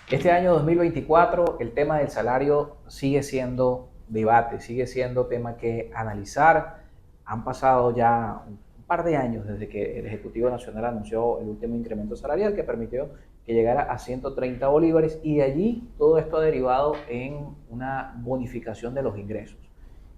Este año 2024 el tema del salario sigue siendo debate, sigue siendo tema que analizar. Han pasado ya un par de años desde que el Ejecutivo Nacional anunció el último incremento salarial que permitió que llegara a 130 bolívares y de allí todo esto ha derivado en una bonificación de los ingresos.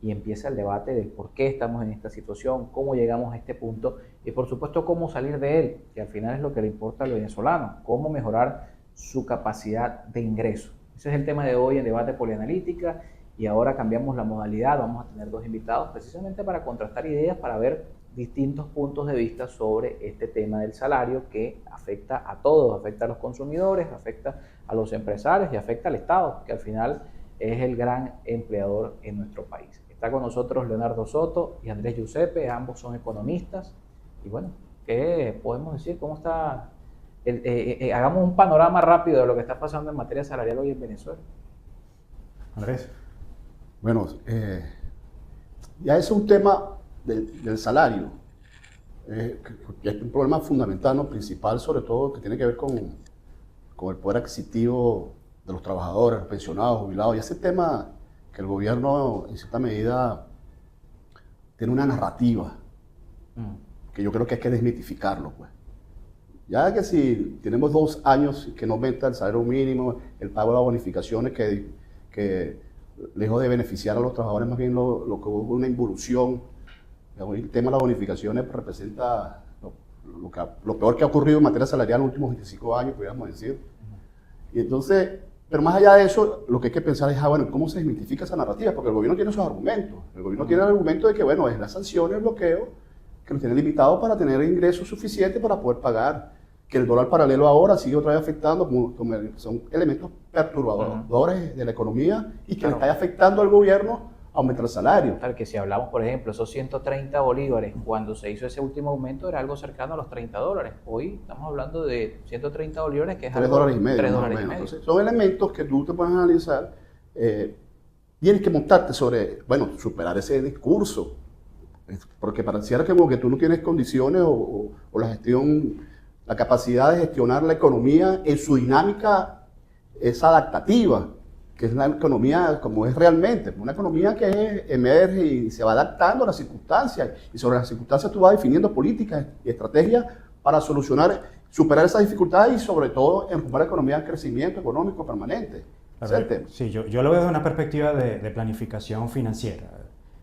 Y empieza el debate de por qué estamos en esta situación, cómo llegamos a este punto y por supuesto cómo salir de él, que al final es lo que le importa al venezolano, cómo mejorar su capacidad de ingreso. Ese es el tema de hoy en Debate Polianalítica y ahora cambiamos la modalidad, vamos a tener dos invitados precisamente para contrastar ideas, para ver distintos puntos de vista sobre este tema del salario que afecta a todos, afecta a los consumidores, afecta a los empresarios y afecta al Estado, que al final es el gran empleador en nuestro país. Está con nosotros Leonardo Soto y Andrés Giuseppe, ambos son economistas. Y bueno, ¿qué podemos decir? ¿Cómo está? Hagamos un panorama rápido de lo que está pasando en materia salarial hoy en Venezuela. Andrés. Bueno, ya es un tema del salario, que es un problema fundamental, ¿no? Principal, sobre todo, que tiene que ver con el poder adquisitivo de los trabajadores, los pensionados, jubilados, y ese tema que el gobierno, en cierta medida, tiene una narrativa que yo creo que hay que desmitificarlo, pues. Ya que si tenemos 2 años que no aumenta el salario mínimo, el pago de las bonificaciones que lejos de beneficiar a los trabajadores, más bien lo que hubo una involución. El tema de las bonificaciones representa lo peor que ha ocurrido en materia salarial en los últimos 25 años, podríamos decir. Y entonces, pero más allá de eso, lo que hay que pensar es, bueno, ¿cómo se desmitifica esa narrativa? Porque el gobierno tiene esos argumentos. El gobierno tiene el argumento de que, bueno, es la sanción, el bloqueo, que nos tiene limitado para tener ingresos suficientes para poder pagar, que el dólar paralelo ahora sigue otra vez afectando, son elementos perturbadores de la economía y que le está afectando al gobierno a aumentar el salario. Claro, que si hablamos, por ejemplo, esos 130 bolívares, cuando se hizo ese último aumento era algo cercano a los 30 dólares. Hoy estamos hablando de 130 bolívares, que es $3 algo, y medio. $3 y medio. Entonces, son elementos que tú te puedes analizar. Tienes que montarte sobre, bueno, superar ese discurso, porque pareciera que como que tú no tienes condiciones o la gestión, la capacidad de gestionar la economía en su dinámica es adaptativa, que es la economía como es realmente, una economía que emerge y se va adaptando a las circunstancias, y sobre las circunstancias tú vas definiendo políticas y estrategias para solucionar, superar esas dificultades y sobre todo enfocar la economía en crecimiento económico permanente. Sí, yo lo veo desde una perspectiva de planificación financiera.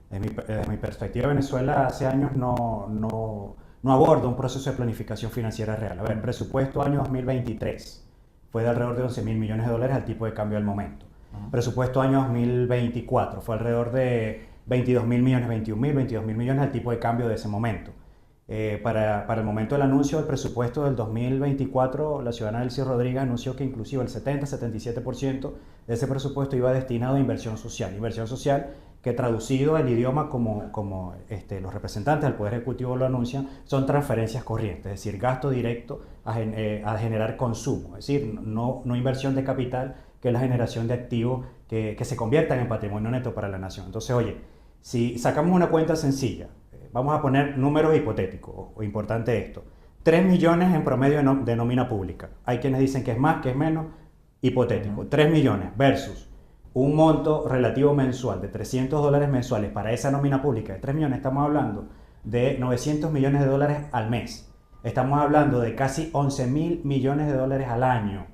Desde mi perspectiva, Venezuela hace años no aborda un proceso de planificación financiera real. A ver, el presupuesto año 2023 fue de alrededor de 11.000 millones de dólares al tipo de cambio del momento. Presupuesto año 2024 fue alrededor de 22.000 millones, 22.000 millones al tipo de cambio de ese momento. Para el momento del anuncio del presupuesto del 2024, la ciudadana Elsie Rodríguez anunció que inclusive el 70-77% de ese presupuesto iba destinado a inversión social. Inversión social que traducido al idioma como los representantes del Poder Ejecutivo lo anuncian, son transferencias corrientes, es decir, gasto directo a generar consumo, es decir, no inversión de capital, que es la generación de activos que se conviertan en patrimonio neto para la nación. Entonces, oye, si sacamos una cuenta sencilla, vamos a poner números hipotéticos, o importante esto, 3 millones en promedio de nómina pública. Hay quienes dicen que es más, que es menos, hipotético. 3 millones versus un monto relativo mensual de $300 mensuales para esa nómina pública de 3 millones, estamos hablando de 900 millones de dólares al mes. Estamos hablando de casi 11.000 millones de dólares al año.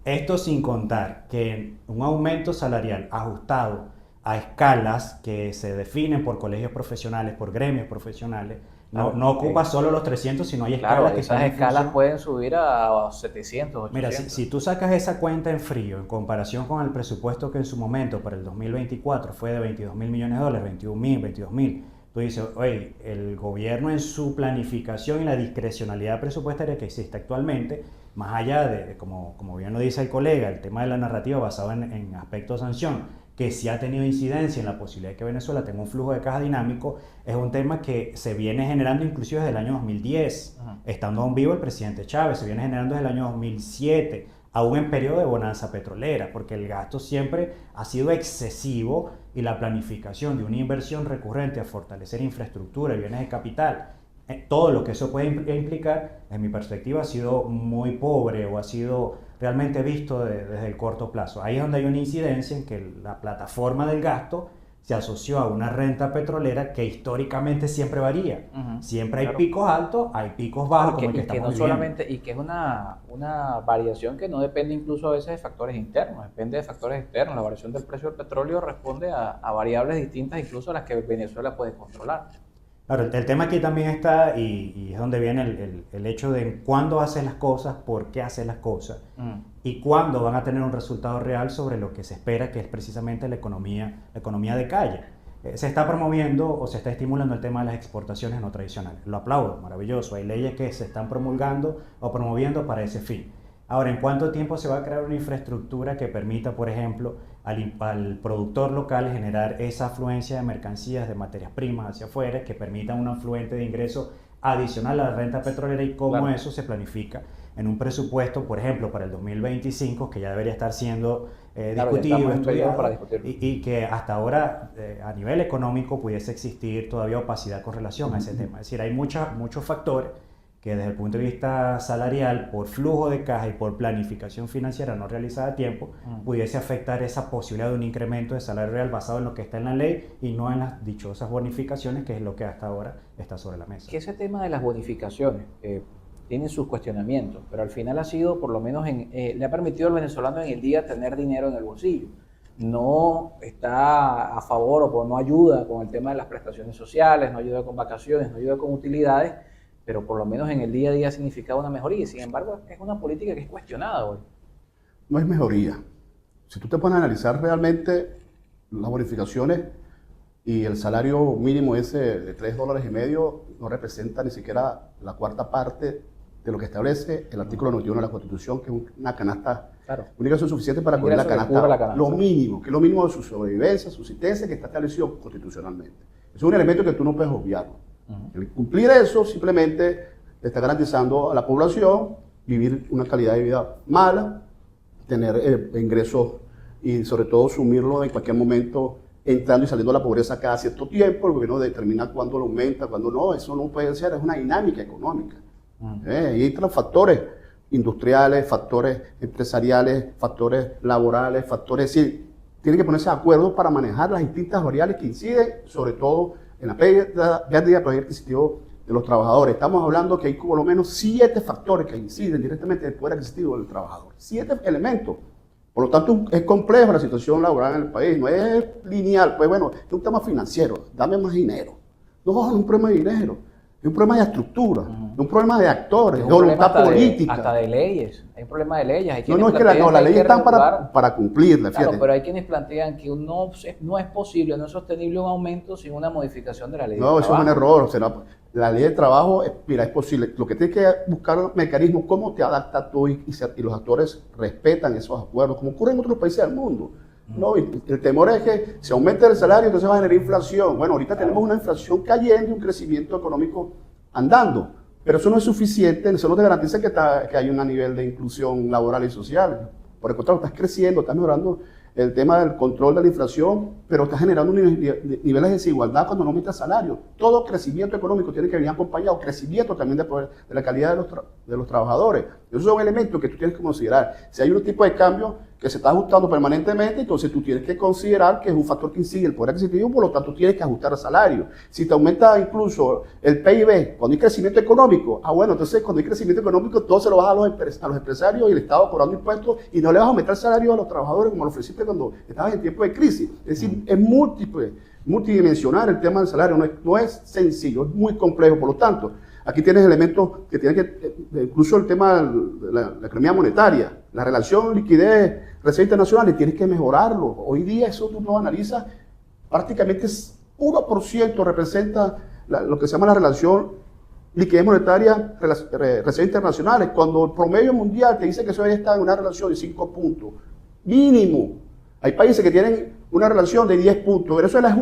Esto sin contar que un aumento salarial ajustado a escalas que se definen por colegios profesionales, por gremios profesionales, no ocupa solo los 300, sino hay escalas claro, que esas escalas pueden subir a 700, 800. Mira, si tú sacas esa cuenta en frío en comparación con el presupuesto que en su momento para el 2024 fue de 22.000 millones de dólares, 22.000, tú dices, oye, el gobierno en su planificación y la discrecionalidad presupuestaria que existe actualmente, más allá de como bien lo dice el colega, el tema de la narrativa basado en aspectos de sanción, que sí ha tenido incidencia en la posibilidad de que Venezuela tenga un flujo de caja dinámico, es un tema que se viene generando inclusive desde el año 2010, estando aún vivo el presidente Chávez, se viene generando desde el año 2007, aún en periodo de bonanza petrolera, porque el gasto siempre ha sido excesivo y la planificación de una inversión recurrente a fortalecer infraestructura y bienes de capital todo lo que eso puede implicar, en mi perspectiva, ha sido muy pobre o ha sido realmente visto desde el corto plazo. Ahí es donde hay una incidencia en que la plataforma del gasto se asoció a una renta petrolera que históricamente siempre varía. Siempre hay picos altos, hay picos bajos, como el que estamos viviendo. Y que es una variación que no depende incluso a veces de factores internos, depende de factores externos. La variación del precio del petróleo responde a variables distintas, incluso a las que Venezuela puede controlar. Claro, el tema aquí también está, y es donde viene el hecho de cuándo haces las cosas, por qué haces las cosas, y cuándo van a tener un resultado real sobre lo que se espera, que es precisamente la economía de calle. Se está promoviendo o se está estimulando el tema de las exportaciones no tradicionales. Lo aplaudo, maravilloso. Hay leyes que se están promulgando o promoviendo para ese fin. Ahora, ¿en cuánto tiempo se va a crear una infraestructura que permita, por ejemplo, al productor local generar esa afluencia de mercancías, de materias primas hacia afuera, que permita un afluente de ingresos adicional a la renta petrolera, y cómo eso se planifica en un presupuesto, por ejemplo, para el 2025, que ya debería estar siendo discutido, estudiado, y que hasta ahora a nivel económico pudiese existir todavía opacidad con relación a ese tema? Es decir, hay muchos factores que desde el punto de vista salarial, por flujo de caja y por planificación financiera no realizada a tiempo, pudiese afectar esa posibilidad de un incremento de salario real basado en lo que está en la ley y no en las dichosas bonificaciones, que es lo que hasta ahora está sobre la mesa. Que ese tema de las bonificaciones tiene sus cuestionamientos, pero al final ha sido, por lo menos, le ha permitido al venezolano en el día tener dinero en el bolsillo. No está a favor o no ayuda con el tema de las prestaciones sociales, no ayuda con vacaciones, no ayuda con utilidades, pero por lo menos en el día a día ha significado una mejoría, y sin embargo es una política que es cuestionada hoy. No es mejoría. Si tú te pones a analizar realmente las bonificaciones y el salario mínimo ese de $3.50 no representa ni siquiera la cuarta parte de lo que establece el artículo 91 de la Constitución, que es una canasta, una ingreso suficiente para cubrir la canasta, lo mínimo, que es lo mínimo de su sobrevivencia, subsistencia, que está establecido constitucionalmente. Es un elemento que tú no puedes obviar. El cumplir eso simplemente le está garantizando a la población vivir una calidad de vida mala, tener ingresos y sobre todo sumirlo en cualquier momento, entrando y saliendo de la pobreza cada cierto tiempo. El gobierno determina cuándo lo aumenta, cuándo no. Eso no puede ser, es una dinámica económica. Y entran factores industriales, factores empresariales, factores laborales, factores, es decir, tienen que ponerse de acuerdo para manejar las distintas variables que inciden, sobre todo en la pérdida de poder adquisitivo de los trabajadores. Estamos hablando que hay por lo menos 7 factores que inciden directamente en el poder adquisitivo del trabajador. 7 elementos. Por lo tanto, es compleja la situación laboral en el país, no es lineal. Pues bueno, es un tema financiero, dame más dinero. No, no es un problema de dinero, es un problema de estructura, es un problema de actores, de voluntad política. Hasta de leyes, hay un problema de leyes. Hay no, es que las leyes están para cumplirlas. Claro, pero hay quienes plantean que no es posible, no es sostenible un aumento sin una modificación de la ley. No, eso es un error. O sea, la ley de trabajo, mira, es posible. Lo que tienes que buscar un mecanismo, cómo te adaptas tú y los actores respetan esos acuerdos, como ocurre en otros países del mundo. No, el temor es que se aumente el salario, entonces va a generar inflación. Bueno, ahorita tenemos una inflación cayendo y un crecimiento económico andando, pero eso no es suficiente, eso no te garantiza que hay un nivel de inclusión laboral y social. Por el contrario, estás creciendo, estás mejorando el tema del control de la inflación, pero estás generando niveles de desigualdad cuando no aumentas salario. Todo crecimiento económico tiene que venir acompañado, crecimiento también de la calidad de los trabajadores. Esos son elementos que tú tienes que considerar. Si hay un tipo de cambio que se está ajustando permanentemente, entonces tú tienes que considerar que es un factor que incide el poder adquisitivo, por lo tanto tienes que ajustar el salario. Si te aumenta incluso el PIB, cuando hay crecimiento económico, bueno, entonces cuando hay crecimiento económico todo se lo vas a los empresarios y el Estado cobrando impuestos y no le vas a aumentar el salario a los trabajadores como lo ofreciste cuando estabas en tiempo de crisis. Es decir, es multidimensional el tema del salario, no es sencillo, es muy complejo, por lo tanto, aquí tienes elementos que tienen que, incluso el tema de la economía monetaria, la relación liquidez-reserva internacional, y tienes que mejorarlo. Hoy día eso tú no analizas, prácticamente 1% representa lo que se llama la relación liquidez monetaria, reserva internacionales, cuando el promedio mundial te dice que eso ya está en una relación de 5 puntos, mínimo. Hay países que tienen una relación de 10 puntos, pero eso es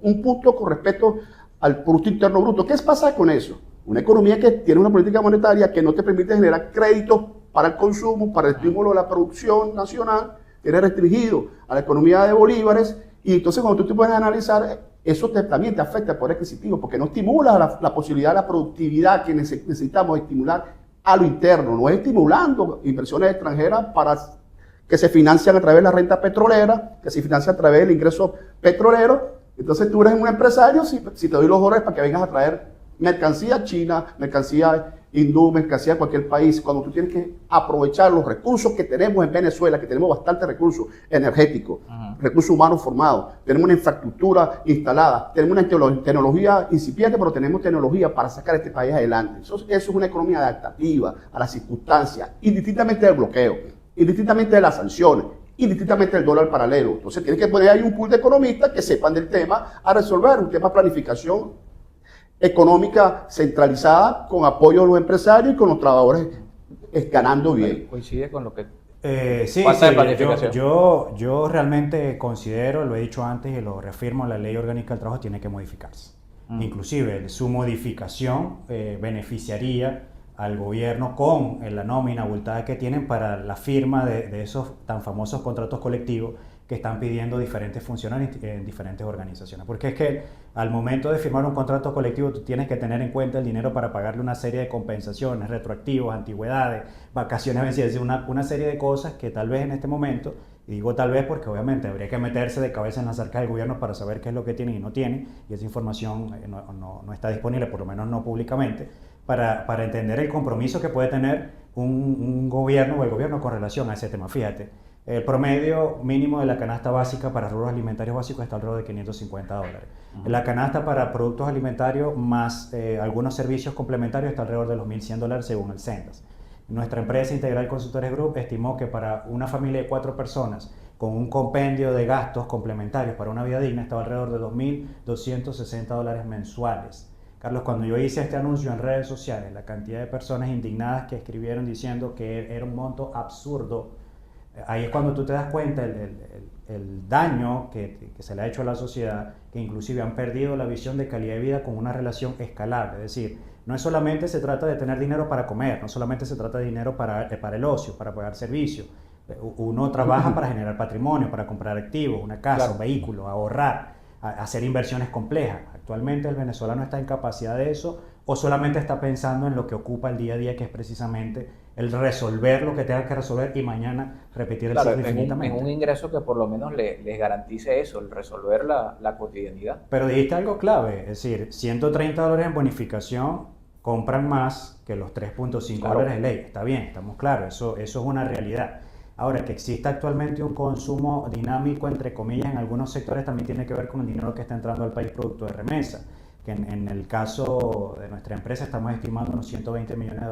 un punto con respecto al Producto Interno Bruto. ¿Qué pasa con eso? Una economía que tiene una política monetaria que no te permite generar créditos para el consumo, para el estímulo de la producción nacional, tiene restringido a la economía de bolívares, y entonces cuando tú te puedes analizar, eso también te afecta el poder adquisitivo, porque no estimula la posibilidad de la productividad que necesitamos estimular a lo interno, no es estimulando inversiones extranjeras que se financian a través de la renta petrolera, que se financian a través del ingreso petrolero. Entonces tú eres un empresario si te doy los dólares para que vengas a traer mercancía china, mercancía hindú, mercancía de cualquier país, cuando tú tienes que aprovechar los recursos que tenemos en Venezuela, que tenemos bastantes recursos energéticos, recursos humanos formados, tenemos una infraestructura instalada, tenemos una tecnología incipiente, pero tenemos tecnología para sacar este país adelante. Eso es una economía adaptativa a las circunstancias, indistintamente del bloqueo, indistintamente de las sanciones, indistintamente del dólar paralelo. Entonces tienes que poner ahí un pool de economistas que sepan del tema a resolver un tema de planificación económica centralizada con apoyo de los empresarios y con los trabajadores ganando bien. Coincide con lo que sí, falta de planificación. Yo realmente considero, lo he dicho antes y lo reafirmo, la Ley Orgánica del Trabajo tiene que modificarse. Inclusive su modificación beneficiaría al gobierno con la nómina abultada que tienen para la firma de esos tan famosos contratos colectivos que están pidiendo diferentes funcionarios en diferentes organizaciones. Porque es que al momento de firmar un contrato colectivo tú tienes que tener en cuenta el dinero para pagarle una serie de compensaciones, retroactivos, antigüedades, vacaciones vencidas, es decir, una serie de cosas que tal vez en este momento, y digo tal vez porque obviamente habría que meterse de cabeza en las arcas del gobierno para saber qué es lo que tienen y no tienen, y esa información no está disponible, por lo menos no públicamente, para entender el compromiso que puede tener un gobierno o el gobierno con relación a ese tema. Fíjate, el promedio mínimo de la canasta básica para rubros alimentarios básicos está alrededor de $550. La canasta para productos alimentarios más algunos servicios complementarios está alrededor de los $1.100 según el Sendas. Nuestra empresa Integral Consultores Group estimó que para una familia de 4 personas con un compendio de gastos complementarios para una vida digna estaba alrededor de $2.260 mensuales. Carlos, cuando yo hice este anuncio en redes sociales, la cantidad de personas indignadas que escribieron diciendo que era un monto absurdo, ahí es cuando tú te das cuenta el daño que se le ha hecho a la sociedad, que inclusive han perdido la visión de calidad de vida con una relación escalable. Es decir, no solamente se trata de tener dinero para comer, no solamente se trata de dinero para el ocio, para pagar servicios. Uno trabaja para generar patrimonio, para comprar activos, una casa, claro, un vehículo, ahorrar, hacer inversiones complejas. Actualmente el venezolano está en capacidad de eso o solamente está pensando en lo que ocupa el día a día, que es precisamente el resolver lo que tenga que resolver y mañana repetir el ciclo infinitamente. En un ingreso que por lo menos les garantice eso, el resolver la cotidianidad. Pero dijiste algo clave, es decir, $130 en bonificación compran más que los 3.5 claro, dólares de ley. Está bien, estamos claros, eso es una realidad. Ahora, que exista actualmente un consumo dinámico, entre comillas, en algunos sectores también tiene que ver con el dinero que está entrando al país producto de remesa, que en el caso de nuestra empresa estamos estimando unos 120 millones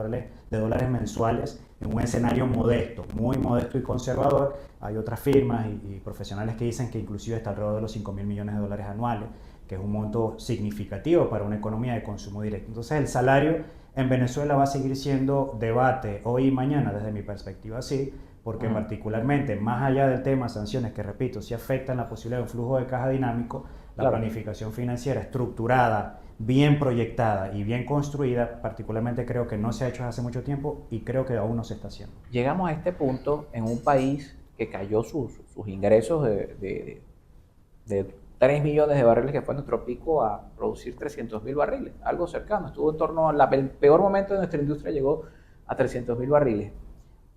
de dólares mensuales en un escenario modesto, muy modesto y conservador. Hay otras firmas y profesionales que dicen que inclusive está alrededor de los 5.000 millones de dólares anuales, que es un monto significativo para una economía de consumo directo. Entonces el salario en Venezuela va a seguir siendo debate hoy y mañana, desde mi perspectiva sí, porque particularmente, más allá del tema sanciones, que repito, sí afectan la posibilidad de un flujo de caja dinámico, la planificación financiera estructurada, bien proyectada y bien construida, particularmente creo que no se ha hecho hace mucho tiempo y creo que aún no se está haciendo. Llegamos a este punto en un país que cayó sus ingresos de 3 millones de barriles, que fue nuestro pico, a producir 300.000 barriles, algo cercano, estuvo en torno el peor momento de nuestra industria llegó a 300.000 barriles.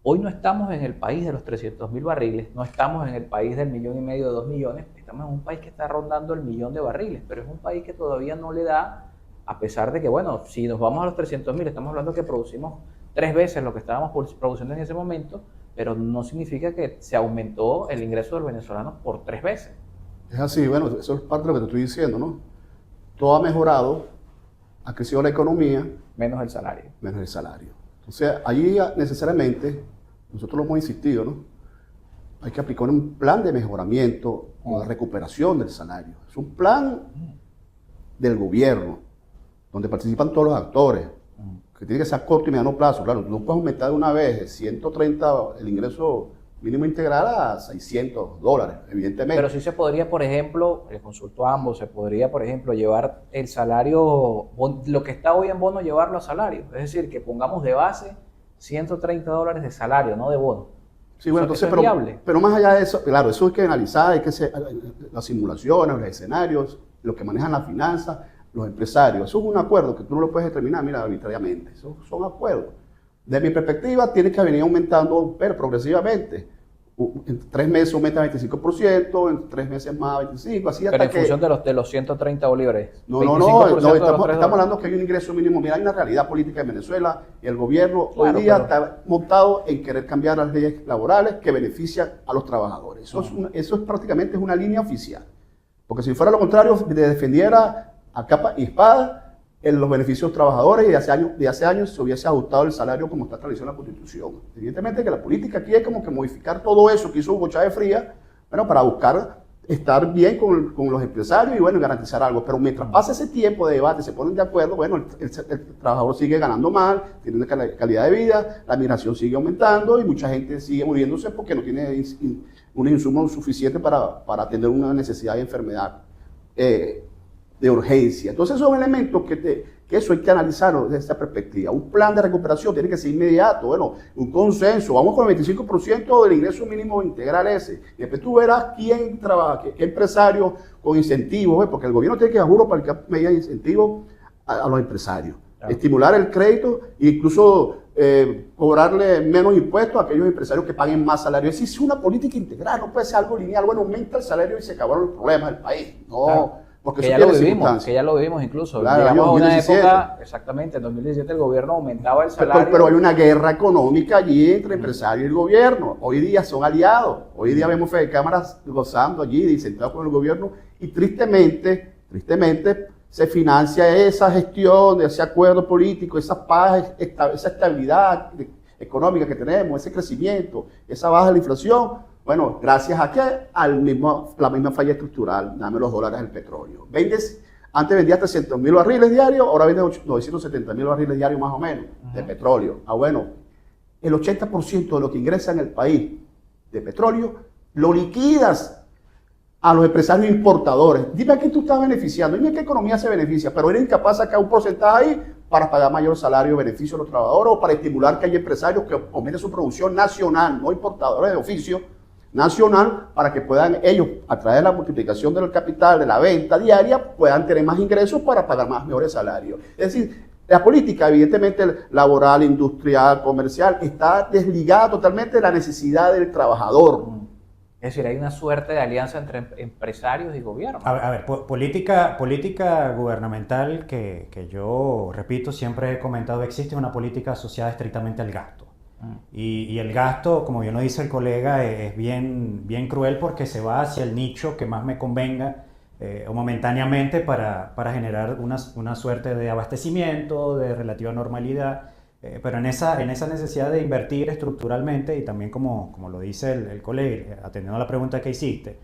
Hoy no estamos en el país de los 300.000 barriles, no estamos en el país del 1,5 millones, de 2 millones, estamos en un país que está rondando el 1.000.000 de barriles, pero es un país que todavía no le da, a pesar de que, bueno, si nos vamos a los 300.000, estamos hablando que producimos 3 veces lo que estábamos produciendo en ese momento, pero no significa que se aumentó el ingreso del venezolano por 3 veces. Es así, bueno, eso es parte de lo que te estoy diciendo, ¿no? Todo ha mejorado, ha crecido la economía. Menos el salario. Menos el salario. O sea, allí necesariamente, nosotros lo hemos insistido, ¿no? Hay que aplicar un plan de mejoramiento o de recuperación del salario. Es un plan del gobierno, donde participan todos los actores, que tiene que ser a corto y mediano plazo. Claro, no puedes aumentar de una vez de 130 el ingreso mínimo integral a $600, evidentemente. Pero sí se podría, por ejemplo, le consulto a ambos, se podría, por ejemplo, llevar el salario, lo que está hoy en bono, llevarlo a salario. Es decir, que pongamos de base $130 de salario, no de bono. Sí, bueno, entonces, pero más allá de eso, claro, eso hay que analizar, hay que hacer las simulaciones, los escenarios, los que manejan la finanza, los empresarios. Eso es un acuerdo que tú no lo puedes determinar, mira, arbitrariamente. Esos son acuerdos. De mi perspectiva, tiene que venir aumentando, pero progresivamente. En 3 meses aumenta 25%, en 3 meses más 25%, así hasta Pero en que... función de los 130 bolívares. No, 25% de los estamos 3 hablando que hay un ingreso mínimo. Mira, hay una realidad política en Venezuela y el gobierno Claro, hoy día pero- está montado en querer cambiar las leyes laborales que benefician a los trabajadores. Eso es prácticamente una línea oficial. Porque si fuera lo contrario, defendiera a capa y espada en los beneficios trabajadores y de hace años se hubiese ajustado el salario como está establecido en la Constitución. Evidentemente que la política aquí es como que modificar todo eso que hizo Hugo Chávez Frías, bueno, para buscar estar bien con los empresarios y bueno, garantizar algo. Pero mientras pasa ese tiempo de debate, se ponen de acuerdo, bueno, el trabajador sigue ganando mal, tiene una calidad de vida, la migración sigue aumentando y mucha gente sigue muriéndose porque no tiene un insumo suficiente para atender una necesidad de enfermedad de urgencia. Entonces son elementos que eso hay que analizarlo desde esta perspectiva. Un plan de recuperación tiene que ser inmediato, bueno, un consenso, vamos con el 25% del ingreso mínimo integral ese. Y después tú verás quién trabaja, qué empresario con incentivos, porque el gobierno tiene que, juro, para que medidas de incentivos a los empresarios. Claro. Estimular el crédito e incluso cobrarle menos impuestos a aquellos empresarios que paguen más salario. Es decir, es una política integral, no puede ser algo lineal. Bueno, aumenta el salario y se acabaron los problemas del país. No. Claro. Porque que ya lo vivimos incluso. Claro, llegamos a una 2017. época, exactamente, en 2017 el gobierno aumentaba el salario. Pero hay una guerra económica allí entre empresarios y el gobierno. Hoy día son aliados. Hoy día vemos Fede Cámaras gozando allí, sentados con el gobierno, y tristemente, se financia esa gestión, ese acuerdo político, esa paz, esa estabilidad económica que tenemos, ese crecimiento, esa baja de la inflación. Bueno, ¿gracias a qué? La misma falla estructural, dame los dólares del petróleo. Antes vendía 300.000 barriles diarios, ahora vende 970.000 barriles diarios más o menos de petróleo. Bueno, el 80% de lo que ingresa en el país de petróleo lo liquidas a los empresarios importadores. Dime a quién tú estás beneficiando, dime a qué economía se beneficia, pero eres incapaz de sacar un porcentaje ahí para pagar mayor salario, beneficio a los trabajadores o para estimular que haya empresarios que aumenten su producción nacional, no importadores de oficio, nacional, para que puedan ellos, a través de la multiplicación del capital, de la venta diaria, puedan tener más ingresos para pagar mejores salarios. Es decir, la política, evidentemente, laboral, industrial, comercial, está desligada totalmente de la necesidad del trabajador. Es decir, hay una suerte de alianza entre empresarios y gobierno. A ver, política gubernamental que yo, repito, siempre he comentado, existe una política asociada estrictamente al gasto. Y el gasto, como bien lo dice el colega, es bien cruel porque se va hacia el nicho que más me convenga o momentáneamente para generar una suerte de abastecimiento, de relativa normalidad, pero en esa necesidad de invertir estructuralmente y también como lo dice el colega, atendiendo a la pregunta que hiciste,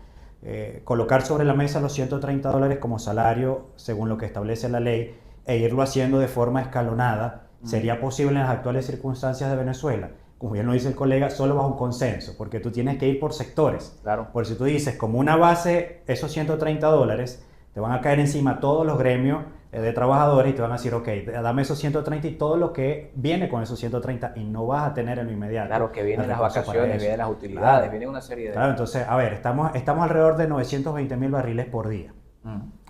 colocar sobre la mesa los $130 como salario según lo que establece la ley e irlo haciendo de forma escalonada. ¿Sería posible en las actuales circunstancias de Venezuela? Como bien lo dice el colega, solo bajo un consenso, porque tú tienes que ir por sectores. Claro. Por si tú dices, como una base, esos $130, te van a caer encima todos los gremios de trabajadores y te van a decir, ok, dame esos 130 y todo lo que viene con esos 130 y no vas a tener en lo inmediato. Claro, que vienen las vacaciones, vienen las utilidades, claro. viene una serie de... Claro, entonces, a ver, estamos alrededor de 920.000 barriles por día,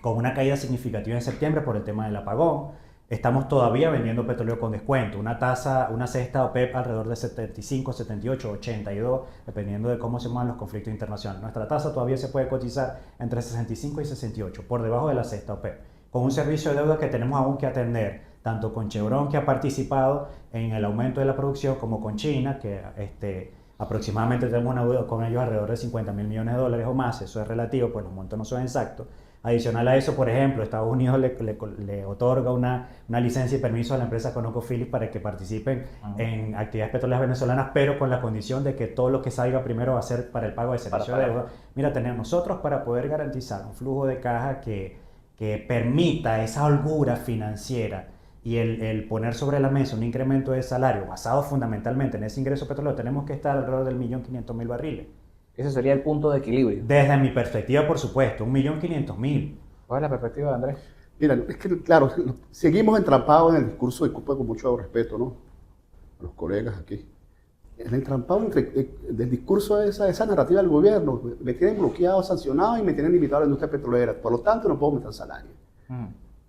con una caída significativa en septiembre por el tema del apagón. Estamos todavía vendiendo petróleo con descuento, una cesta OPEP alrededor de 75, 78, 82, dependiendo de cómo se muevan los conflictos internacionales. Nuestra tasa todavía se puede cotizar entre 65 y 68, por debajo de la cesta OPEP, con un servicio de deuda que tenemos aún que atender, tanto con Chevron, que ha participado en el aumento de la producción, como con China, que aproximadamente tenemos una deuda con ellos alrededor de $50.000 millones o más. Eso es relativo, pues los montos no son exactos. Adicional a eso, por ejemplo, Estados Unidos le otorga una licencia y permiso a la empresa ConocoPhillips para que participen en actividades petroleras venezolanas, pero con la condición de que todo lo que salga primero va a ser para el pago de servicio de deuda. Mira, tenemos nosotros para poder garantizar un flujo de caja que permita esa holgura financiera y el poner sobre la mesa un incremento de salario basado fundamentalmente en ese ingreso petrolero, tenemos que estar alrededor del 1.500.000 barriles. Ese sería el punto de equilibrio. Desde mi perspectiva, por supuesto, 1.500.000. ¿Cuál es la perspectiva de Andrés? Mira, es que, claro, seguimos entrampados en el discurso, disculpa con mucho respeto, ¿no? A los colegas aquí. el entrampado del discurso de esa narrativa del gobierno. Me tienen bloqueado, sancionado y me tienen limitado a la industria petrolera. Por lo tanto, no puedo aumentar salario.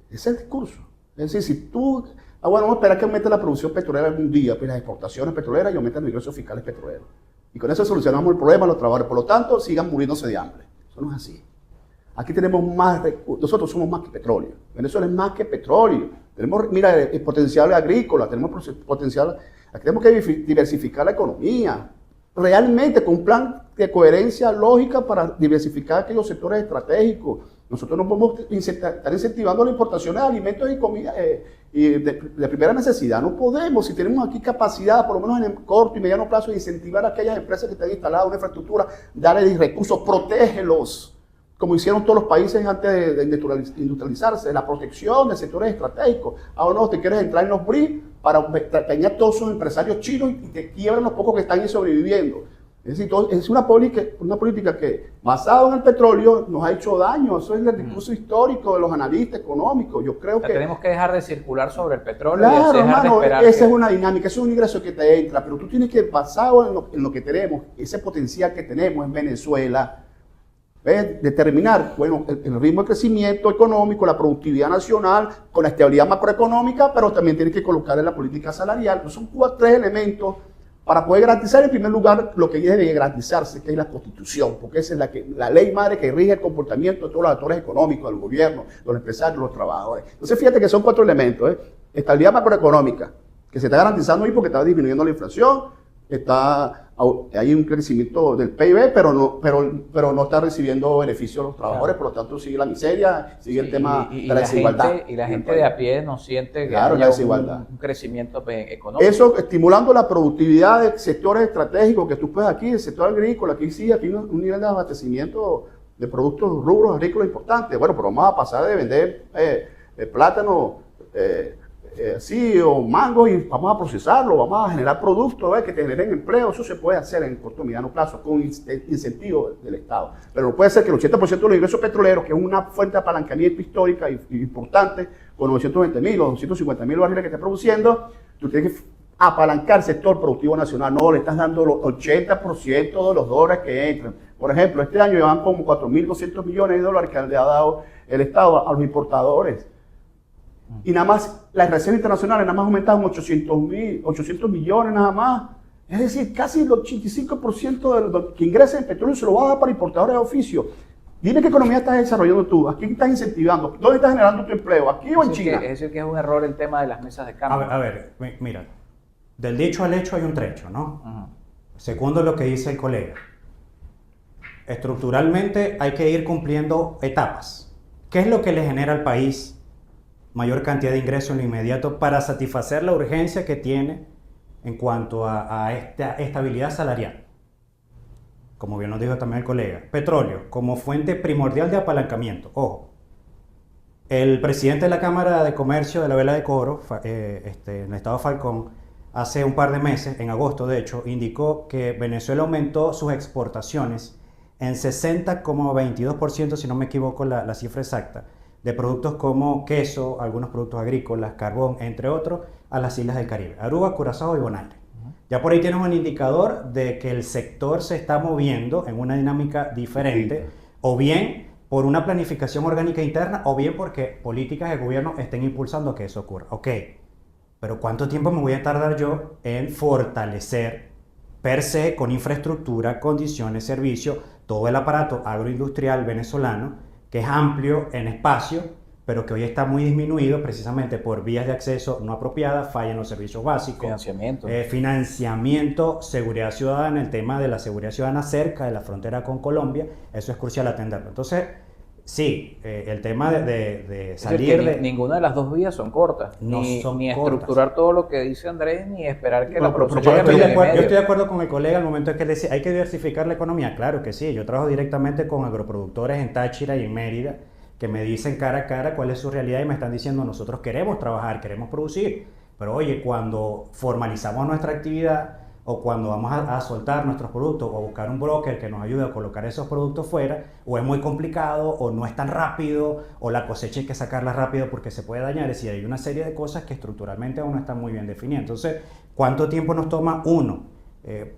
Ese es el discurso. Es decir, si tú... bueno, vamos a esperar que aumente la producción petrolera algún día, pues las exportaciones petroleras y aumenten los ingresos fiscales petroleros. Y con eso solucionamos el problema de los trabajadores. Por lo tanto, sigan muriéndose de hambre. Eso no es así. Aquí tenemos más recursos. Nosotros somos más que petróleo. Venezuela es más que petróleo. Tenemos, mira, el potencial agrícola, tenemos potencial... Tenemos que diversificar la economía. Realmente, con un plan de coherencia lógica para diversificar aquellos sectores estratégicos. Nosotros no podemos estar incentivando la importación de alimentos y comida de primera necesidad. No podemos. Si tenemos aquí capacidad, por lo menos en el corto y mediano plazo, de incentivar a aquellas empresas que están instaladas una infraestructura, darles recursos, protégelos, como hicieron todos los países antes de industrializarse, la protección de sectores estratégicos. Ahora no, te quieres entrar en los BRICS para peñar todos esos empresarios chinos y te quiebran los pocos que están ahí sobreviviendo. Es decir, es una política que, basada en el petróleo, nos ha hecho daño. Eso es el discurso histórico de los analistas económicos. Yo creo que... tenemos que dejar de circular sobre el petróleo Claro, y dejar de hermano, esperar esa es una dinámica, ese es un ingreso que te entra, pero tú tienes que, basado en lo que tenemos, ese potencial que tenemos en Venezuela, determinar, bueno, el ritmo de crecimiento económico, la productividad nacional, con la estabilidad macroeconómica, pero también tienes que colocar en la política salarial. Son tres elementos para poder garantizar, en primer lugar, lo que debe garantizarse, que es la Constitución, porque esa es la ley madre que rige el comportamiento de todos los actores económicos, del gobierno, los empresarios, los trabajadores. Entonces, fíjate que son 4 elementos. Estabilidad macroeconómica, que se está garantizando ahí porque está disminuyendo la inflación, hay un crecimiento del PIB, pero no está recibiendo beneficios a los trabajadores, por lo tanto sigue la miseria, sigue el tema de la desigualdad. Y la gente de a pie no siente que haya un crecimiento económico. Eso estimulando la productividad de sectores estratégicos que tú puedes aquí, el sector agrícola, aquí hay un nivel de abastecimiento de productos rubros agrícolas importante. Bueno, pero vamos a pasar de vender plátano o mango y vamos a procesarlo, vamos a generar productos que te generen empleo. Eso se puede hacer en corto y mediano plazo con incentivos del Estado. Pero no puede ser que el 80% de los ingresos petroleros, que es una fuente de apalancamiento histórica y importante, con 920.000 o 250.000 barriles que está produciendo, tú tienes que apalancar el sector productivo nacional. No, le estás dando los 80% de los dólares que entran. Por ejemplo, este año llevan como 4.200 millones de dólares que le ha dado el Estado a los importadores. Y nada más, las reservas internacionales nada más aumentaron 800 millones nada más. Es decir, casi el 85% de lo que ingresa en petróleo se lo va a dar para importadores de oficio. Dime qué economía estás desarrollando tú, ¿a quién estás incentivando? ¿Dónde estás generando tu empleo? ¿Aquí o en China? Es decir, que es un error el tema de las mesas de cambio. A ver, mira, del dicho al hecho hay un trecho, ¿no? Segundo lo que dice el colega. Estructuralmente hay que ir cumpliendo etapas. ¿Qué es lo que le genera al país mayor cantidad de ingresos en lo inmediato para satisfacer la urgencia que tiene en cuanto a esta estabilidad salarial? Como bien nos dijo también el colega, petróleo como fuente primordial de apalancamiento. Ojo, el presidente de la Cámara de Comercio de la Vela de Coro, en el estado Falcón, hace un par de meses, en agosto de hecho, indicó que Venezuela aumentó sus exportaciones en 60,22%, si no me equivoco la cifra exacta, de productos como queso, algunos productos agrícolas, carbón, entre otros, a las islas del Caribe, Aruba, Curazao y Bonaire. Ya por ahí tienes un indicador de que el sector se está moviendo en una dinámica diferente, o bien por una planificación orgánica interna, o bien porque políticas de gobierno estén impulsando que eso ocurra. Ok, pero ¿cuánto tiempo me voy a tardar yo en fortalecer per se, con infraestructura, condiciones, servicios, todo el aparato agroindustrial venezolano, que es amplio en espacio, pero que hoy está muy disminuido precisamente por vías de acceso no apropiadas, falla en los servicios básicos, financiamiento, seguridad ciudadana, el tema de la seguridad ciudadana cerca de la frontera con Colombia, eso es crucial atenderlo. Entonces, sí, el tema de salir de... Ninguna de las dos vías son cortas, ni estructurar todo lo que dice Andrés, ni esperar que la producción yo estoy de acuerdo con el colega al momento de que dice hay que diversificar la economía. Claro que sí, yo trabajo directamente con agroproductores en Táchira y en Mérida que me dicen cara a cara cuál es su realidad y me están diciendo nosotros queremos trabajar, queremos producir, pero oye, cuando formalizamos nuestra actividad o cuando vamos a soltar nuestros productos o a buscar un broker que nos ayude a colocar esos productos fuera, o es muy complicado, o no es tan rápido, o la cosecha hay que sacarla rápido porque se puede dañar. Es decir, hay una serie de cosas que estructuralmente aún no están muy bien definidas. Entonces, ¿cuánto tiempo nos toma? Uno,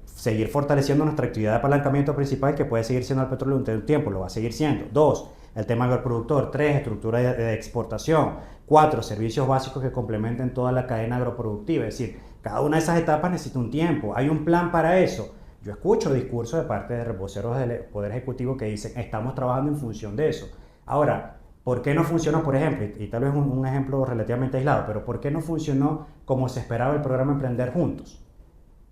seguir fortaleciendo nuestra actividad de apalancamiento principal, que puede seguir siendo el petróleo un tiempo, lo va a seguir siendo. 2, el tema agroproductor. 3, estructura de exportación. 4, servicios básicos que complementen toda la cadena agroproductiva. Es decir, cada una de esas etapas necesita un tiempo. ¿Hay un plan para eso? Yo escucho discursos de parte de voceros del Poder Ejecutivo que dicen, estamos trabajando en función de eso. Ahora, ¿por qué no funcionó, por ejemplo, y tal vez un ejemplo relativamente aislado, pero por qué no funcionó como se esperaba el programa Emprender Juntos?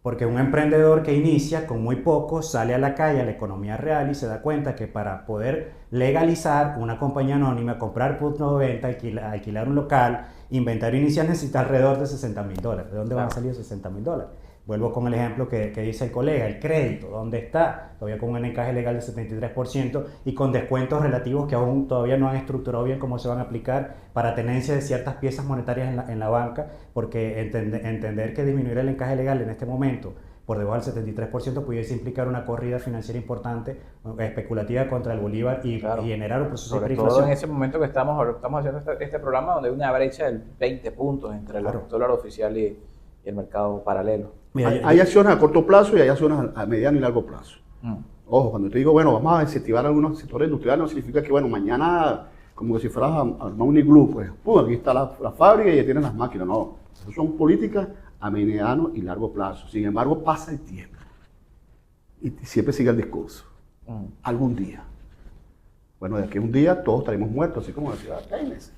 Porque un emprendedor que inicia con muy poco sale a la calle, a la economía real, y se da cuenta que para poder legalizar una compañía anónima, comprar puntos de venta, alquilar un local, inventario inicial, necesita alrededor de $60,000. ¿De dónde van a salir esos $60,000? Vuelvo con el ejemplo que dice el colega, el crédito, ¿dónde está? Todavía con un encaje legal del 73% y con descuentos relativos que aún todavía no han estructurado bien cómo se van a aplicar para tenencia de ciertas piezas monetarias en la banca, porque entender que disminuir el encaje legal en este momento por debajo del 73% pudiese implicar una corrida financiera importante, especulativa contra el Bolívar y generar un proceso de hiperinflación. Sobre todo en ese momento que estamos haciendo este programa, donde hay una brecha del 20 puntos entre el dólar oficial y el mercado paralelo. Mira, hay acciones a corto plazo y hay acciones a mediano y largo plazo. Ojo, cuando te digo, bueno, vamos a incentivar algunos sectores industriales, no significa que, bueno, mañana, como si fueras a armar un iglú, pues, aquí está la fábrica y ya tienen las máquinas. No, eso son políticas a mediano y largo plazo. Sin embargo, pasa el tiempo y siempre sigue el discurso. Algún día. Bueno, de aquí a un día todos estaremos muertos, así como decía Keynes.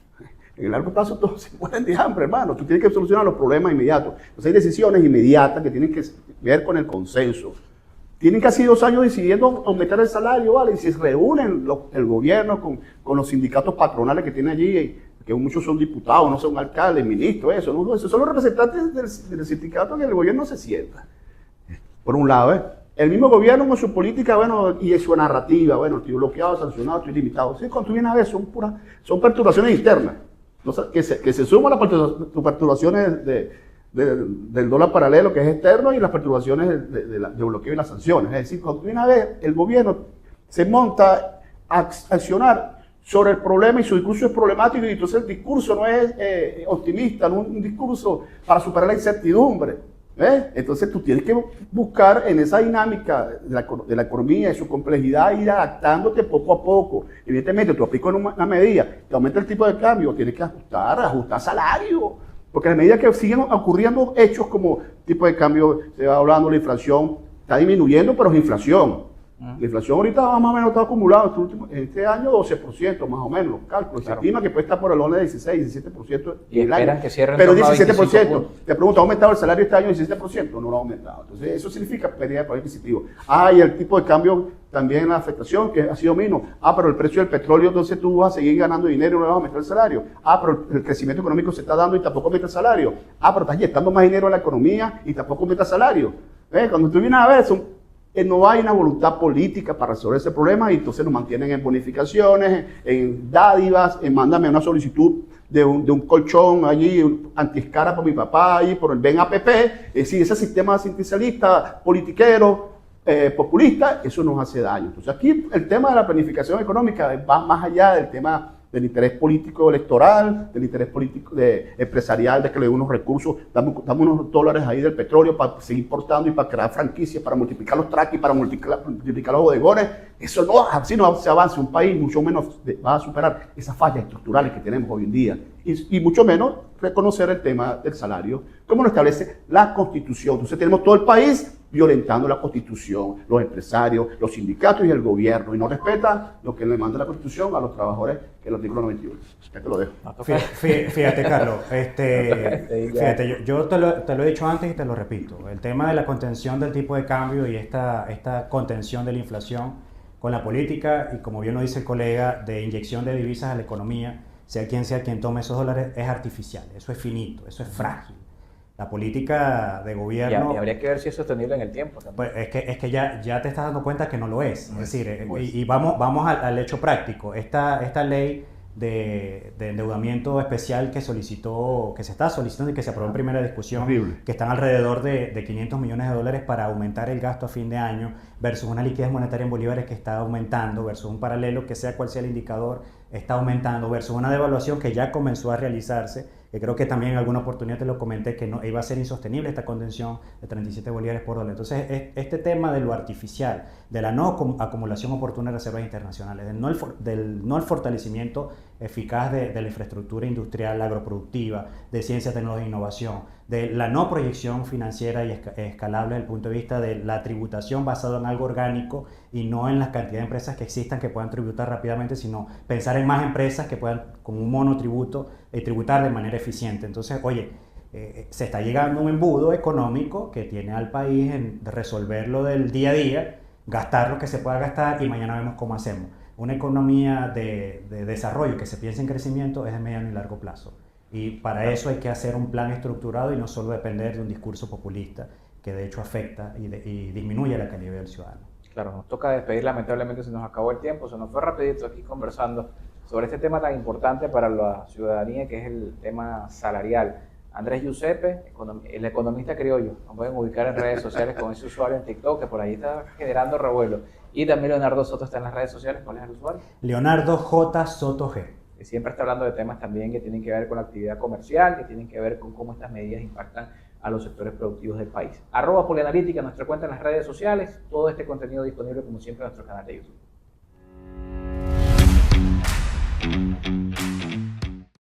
En el largo plazo todos se mueren de hambre, hermano. Tú tienes que solucionar los problemas inmediatos. Entonces hay decisiones inmediatas que tienen que ver con el consenso. Tienen casi 2 años decidiendo aumentar el salario, ¿vale? Y si se reúnen el gobierno con los sindicatos patronales que tiene allí, que muchos son diputados, no son alcaldes, ministros, eso, ¿no? Esos son los representantes del sindicato que el gobierno se sienta. Por un lado, el mismo gobierno con su política, bueno, y su narrativa, bueno, estoy bloqueado, sancionado, estoy limitado. Sí, cuando tú vienes a ver, son perturbaciones internas. Que se suman las perturbaciones del dólar paralelo, que es externo, y las perturbaciones de bloqueo y las sanciones. Es decir, cuando viene a ver, el gobierno se monta a accionar sobre el problema y su discurso es problemático, y entonces el discurso no es optimista, no es un discurso para superar la incertidumbre. Entonces tú tienes que buscar en esa dinámica de la economía y su complejidad, ir adaptándote poco a poco. Evidentemente tú aplicas una medida que aumenta el tipo de cambio, tienes que ajustar salario, porque a medida que siguen ocurriendo hechos como tipo de cambio, se va hablando, la inflación está disminuyendo, pero es inflación. La inflación ahorita más o menos está acumulada este año 12%, más o menos, los cálculos. Se estima que puede estar por el orden de 16, 17% y el esperan año. que cierren Pero torno a 17%. Te pregunto, ¿ha aumentado el salario este año 17%? No lo ha aumentado. Entonces, eso significa pérdida de poder adquisitivo. Y el tipo de cambio también la afectación, que ha sido mínimo. Pero el precio del petróleo, entonces tú vas a seguir ganando dinero y no le vas a aumentar el salario. Pero el crecimiento económico se está dando y tampoco aumenta el salario. Pero estás inyectando más dinero en la economía y tampoco aumenta el salario. Cuando tú vienes a ver, no hay una voluntad política para resolver ese problema, y entonces nos mantienen en bonificaciones, en dádivas, en mándame una solicitud de un colchón allí, antiescara por mi papá, allí por el BEN APP. Es decir, ese sistema asistencialista, politiquero, populista, eso nos hace daño. Entonces aquí el tema de la planificación económica va más allá del tema del interés político electoral, del interés político empresarial, de que le den unos recursos, damos unos dólares ahí del petróleo para seguir importando y para crear franquicias, para multiplicar los traques, para multiplicar los bodegones. Eso no, así no se avanza un país, mucho menos va a superar esas fallas estructurales que tenemos hoy en día, y mucho menos reconocer el tema del salario, como lo establece la Constitución. Entonces tenemos todo el país violentando la Constitución, los empresarios, los sindicatos y el gobierno, y no respetan lo que le manda la Constitución a los trabajadores, que es el artículo 91. Ya te lo dejo. Fíjate, Carlos, fíjate, yo te lo he dicho antes y te lo repito. El tema de la contención del tipo de cambio y esta contención de la inflación con la política, y como bien lo dice el colega, de inyección de divisas a la economía, sea quien tome esos dólares, es artificial, eso es finito, eso es frágil. La política de gobierno... Y habría que ver si es sostenible en el tiempo también. Pues es que ya te estás dando cuenta que no lo es. Es decir, y vamos al hecho práctico. Esta ley de endeudamiento especial que se está solicitando y que se aprobó en primera discusión, horrible, que están alrededor de $500 millones para aumentar el gasto a fin de año, versus una liquidez monetaria en bolívares que está aumentando, versus un paralelo que sea cual sea el indicador, está aumentando, versus una devaluación que ya comenzó a realizarse, que creo que también en alguna oportunidad te lo comenté, que no, iba a ser insostenible esta contención de 37 bolívares por dólar. Entonces, este tema de lo artificial, de la no acumulación oportuna de reservas internacionales, del no el fortalecimiento eficaz de la infraestructura industrial agroproductiva, de ciencia, tecnología e innovación, de la no proyección financiera y escalable desde el punto de vista de la tributación basada en algo orgánico y no en la cantidad de empresas que existan que puedan tributar rápidamente, sino pensar en más empresas que puedan con un monotributo tributar de manera eficiente. Entonces, oye, se está llegando a un embudo económico que tiene al país en resolverlo del día a día, gastar lo que se pueda gastar y mañana vemos cómo hacemos. Una economía de desarrollo que se piensa en crecimiento es de mediano y largo plazo. Y para eso hay que hacer un plan estructurado y no solo depender de un discurso populista que de hecho afecta y disminuye la calidad del ciudadano. Claro, nos toca despedir, lamentablemente se nos acabó el tiempo, se nos fue rapidito aquí conversando sobre este tema tan importante para la ciudadanía que es el tema salarial. Andrés Giuseppe, el economista criollo, nos pueden ubicar en redes sociales con ese usuario en TikTok que por ahí está generando revuelo. Y también Leonardo Soto está en las redes sociales, ¿cuál es el usuario? Leonardo J. Soto G. Que siempre está hablando de temas también que tienen que ver con la actividad comercial, que tienen que ver con cómo estas medidas impactan a los sectores productivos del país. @Polianalítica, nuestra cuenta en las redes sociales, todo este contenido disponible como siempre en nuestro canal de YouTube.